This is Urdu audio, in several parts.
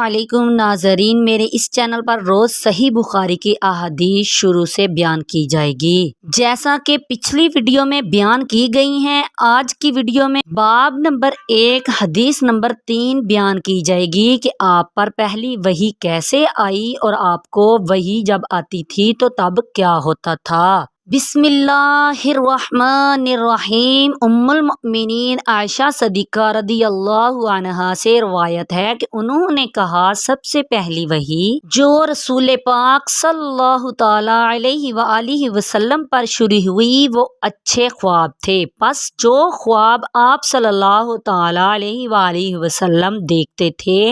علیکم ناظرین، میرے اس چینل پر روز صحیح بخاری کی احادیث شروع سے بیان کی جائے گی، جیسا کہ پچھلی ویڈیو میں بیان کی گئی ہیں۔ آج کی ویڈیو میں باب نمبر 1 حدیث نمبر 3 بیان کی جائے گی کہ آپ پر پہلی وحی کیسے آئی اور آپ کو وحی جب آتی تھی تو تب کیا ہوتا تھا۔ بسم اللہ الرحمن الرحیم۔ ام المؤمنین عائشہ صدیقہ رضی اللہ عنہا سے روایت ہے کہ انہوں نے کہا، سب سے پہلی وحی جو رسول پاک صلی اللہ تعالی علیہ وآلہ وسلم پر شروع ہوئی وہ اچھے خواب تھے، پس جو خواب آپ صلی اللہ تعالی علیہ وآلہ وسلم دیکھتے تھے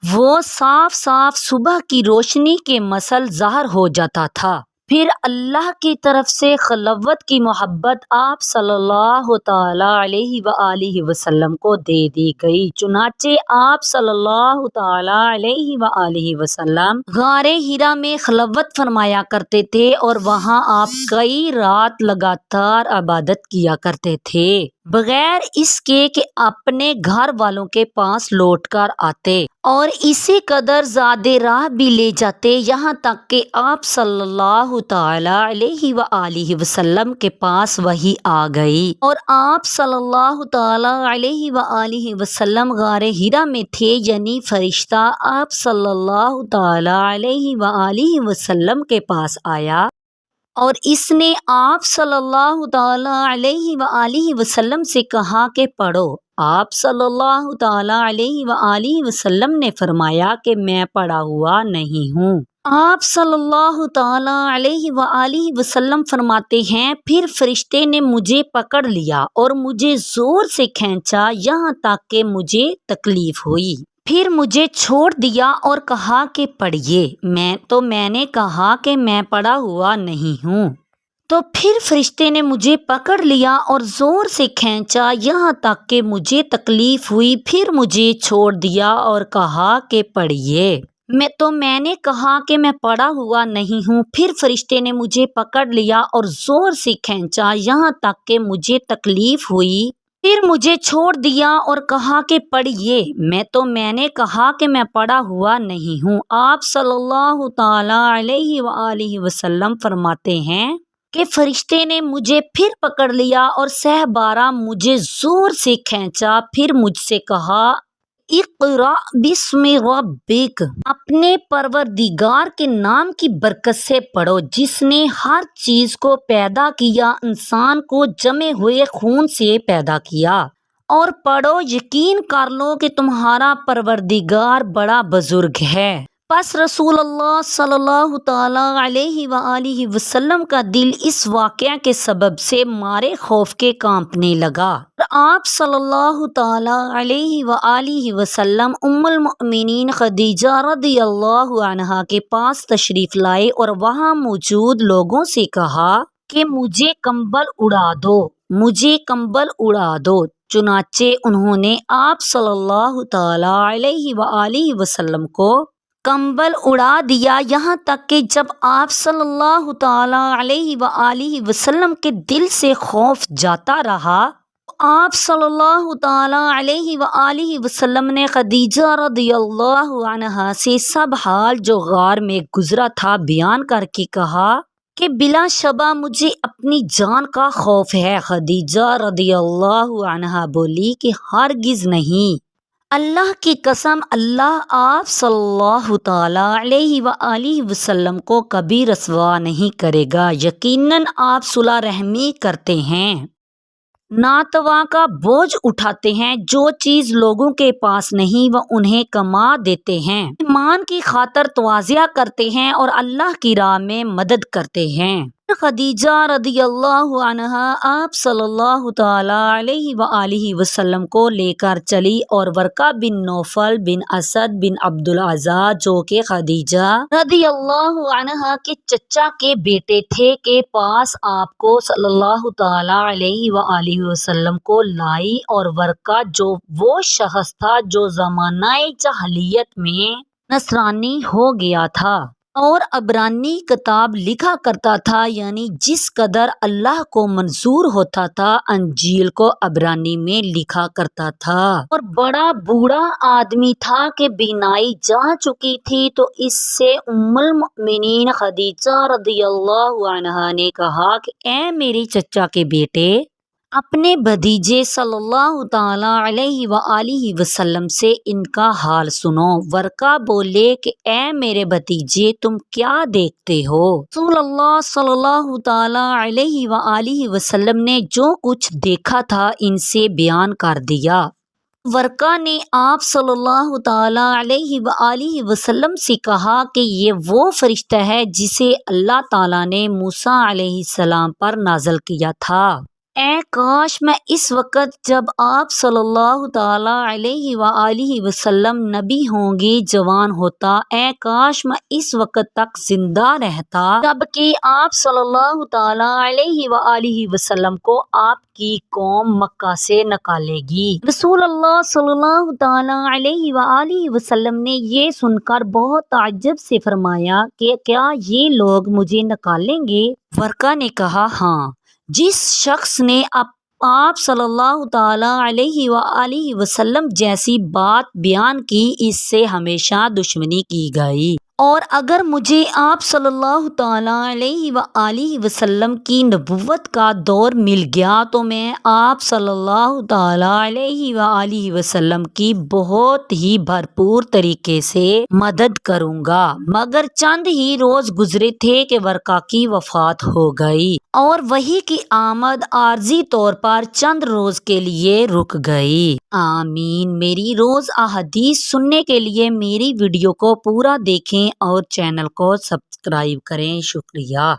وہ صاف صاف صبح کی روشنی کے مثل ظاہر ہو جاتا تھا۔ پھر اللہ کی طرف سے خلوت کی محبت آپ صلی اللہ تعالی علیہ وآلہ وسلم کو دے دی گئی، چنانچہ آپ صلی اللہ تعالی علیہ وآلہ وسلم غار حرا میں خلوت فرمایا کرتے تھے اور وہاں آپ کئی رات لگاتار عبادت کیا کرتے تھے، بغیر اس کے کہ اپنے گھر والوں کے پاس لوٹ کر آتے، اور اسی قدر زیادہ راہ بھی لے جاتے یہاں تک کہ آپ صلی اللہ تعالی علیہ وآلہ وسلم کے پاس وحی آ گئی، اور آپ صلی اللہ تعالی علیہ وآلہ وسلم غار حرا میں تھے، یعنی فرشتہ آپ صلی اللہ تعالی علیہ وآلہ وسلم کے پاس آیا اور اس نے آپ صلی اللہ تعالی علیہ وآلہ وسلم سے کہا کہ پڑھو۔ آپ صلی اللہ تعالی علیہ وآلہ وسلم نے فرمایا کہ میں پڑھا ہوا نہیں ہوں۔ آپ صلی اللہ تعالی علیہ وآلہ وسلم فرماتے ہیں، پھر فرشتے نے مجھے پکڑ لیا اور مجھے زور سے کھینچا یہاں تک کہ مجھے تکلیف ہوئی، پھر مجھے چھوڑ دیا اور کہا کہ پڑھیے۔ میں نے کہا کہ میں پڑھا ہوا نہیں ہوں، تو پھر فرشتے نے مجھے پکڑ لیا اور زور سے کھینچا یہاں تک کہ مجھے تکلیف ہوئی، پھر مجھے چھوڑ دیا اور کہا کہ پڑھیے۔ میں نے کہا کہ میں پڑھا ہوا نہیں ہوں، پھر فرشتے نے مجھے پکڑ لیا اور زور سے کھینچا یہاں تک کہ مجھے تکلیف ہوئی، پھر مجھے چھوڑ دیا اور کہا کہ پڑھیے۔ میں نے کہا کہ میں پڑھا ہوا نہیں ہوں۔ آپ صلی اللہ تعالی علیہ وآلہ وسلم فرماتے ہیں کہ فرشتے نے مجھے پھر پکڑ لیا اور سہ بارہ مجھے زور سے کھینچا، پھر مجھ سے کہا، اقرأ بسم ربک، اپنے پروردگار کے نام کی برکت سے پڑھو جس نے ہر چیز کو پیدا کیا، انسان کو جمے ہوئے خون سے پیدا کیا، اور پڑھو یقین کر لو کہ تمہارا پروردگار بڑا بزرگ ہے۔ پس رسول اللہ صلی اللہ تعالی علیہ وآلہ وسلم کا دل اس واقعہ کے سبب سے مارے خوف کے کانپنے لگا، اور آپ صلی اللہ تعالی علیہ وآلہ وسلم ام المؤمنین خدیجہ رضی اللہ عنہا کے پاس تشریف لائے اور وہاں موجود لوگوں سے کہا کہ مجھے کمبل اڑا دو، چنانچہ انہوں نے آپ صلی اللہ تعالی علیہ وآلہ وسلم کو کمبل اڑا دیا، یہاں تک کہ جب آپ صلی اللہ تعالی علیہ وآلہ وسلم کے دل سے خوف جاتا رہا، آپ صلی اللہ تعالی علیہ وآلہ وسلم نے خدیجہ رضی اللہ عنہا سے سب حال جو غار میں گزرا تھا بیان کر کے کہا کہ بلا شبہ مجھے اپنی جان کا خوف ہے۔ خدیجہ رضی اللہ عنہا بولی کہ ہرگز نہیں، اللہ کی قسم، اللہ آپ صلی اللہ تعالی علیہ وآلہ وسلم کو کبھی رسوا نہیں کرے گا، یقیناً آپ صلح رحمی کرتے ہیں، ناتواں کا بوجھ اٹھاتے ہیں، جو چیز لوگوں کے پاس نہیں وہ انہیں کما دیتے ہیں، ایمان کی خاطر تواضع کرتے ہیں اور اللہ کی راہ میں مدد کرتے ہیں۔ خدیجہ رضی اللہ عنہا آپ صلی اللہ تعالی علیہ وآلہ وسلم کو لے کر چلی اور ورقہ بن نوفل بن اسد بن عبد العزیٰ جو کہ خدیجہ رضی اللہ عنہا کے چچا کے بیٹے تھے کے پاس آپ کو صلی اللہ تعالی علیہ وآلہ وسلم کو لائی، اور ورقہ جو وہ شخص تھا جو زمانہ جاہلیت میں نصرانی ہو گیا تھا، اور عبرانی کتاب لکھا کرتا تھا، یعنی جس قدر اللہ کو منظور ہوتا تھا انجیل کو عبرانی میں لکھا کرتا تھا۔ اور بڑا بوڑھا آدمی تھا کہ بینائی جا چکی تھی، تو اس سے ام المؤمنین خدیجہ رضی اللہ عنہا نے کہا کہ اے میرے چچا کے بیٹے، اپنے بھتیجے صلی اللہ تعالی علیہ وآلہ وسلم سے ان کا حال سنو۔ ورقہ بولے کہ اے میرے بھتیجے، تم کیا دیکھتے ہو؟ رسول اللہ صلی اللہ تعالی علیہ وآلہ وسلم نے جو کچھ دیکھا تھا ان سے بیان کر دیا۔ ورقہ نے آپ صلی اللہ تعالی علیہ وآلہ وسلم سے کہا کہ یہ وہ فرشتہ ہے جسے اللہ تعالیٰ نے موسیٰ علیہ السلام پر نازل کیا تھا۔ اے کاش میں اس وقت جب آپ صلی اللہ تعالی علیہ وآلہ وسلم نبی ہوں گے جوان ہوتا، اے کاش میں اس وقت تک زندہ رہتا جب کہ آپ صلی اللہ تعالی علیہ وآلہ وسلم کو آپ کی قوم مکہ سے نکالے گی۔ رسول اللہ صلی اللہ تعالی علیہ وآلہ وسلم نے یہ سن کر بہت تعجب سے فرمایا کہ کیا یہ لوگ مجھے نکالیں گے؟ ورقہ نے کہا ہاں، جس شخص نے آپ صلی اللہ تعالی علیہ وآلہ وسلم جیسی بات بیان کی اس سے ہمیشہ دشمنی کی گئی، اور اگر مجھے آپ صلی اللہ تعالی علیہ وآلہ وسلم کی نبوت کا دور مل گیا تو میں آپ صلی اللہ تعالی علیہ وآلہ وسلم کی بہت ہی بھرپور طریقے سے مدد کروں گا۔ مگر چند ہی روز گزرے تھے کہ ورقہ کی وفات ہو گئی اور وحی کی آمد عارضی طور پر چند روز کے لیے رک گئی۔ آمین۔ میری روز احادیث سننے کے لیے میری ویڈیو کو پورا دیکھیں اور چینل کو سبسکرائب کریں۔ شکریہ۔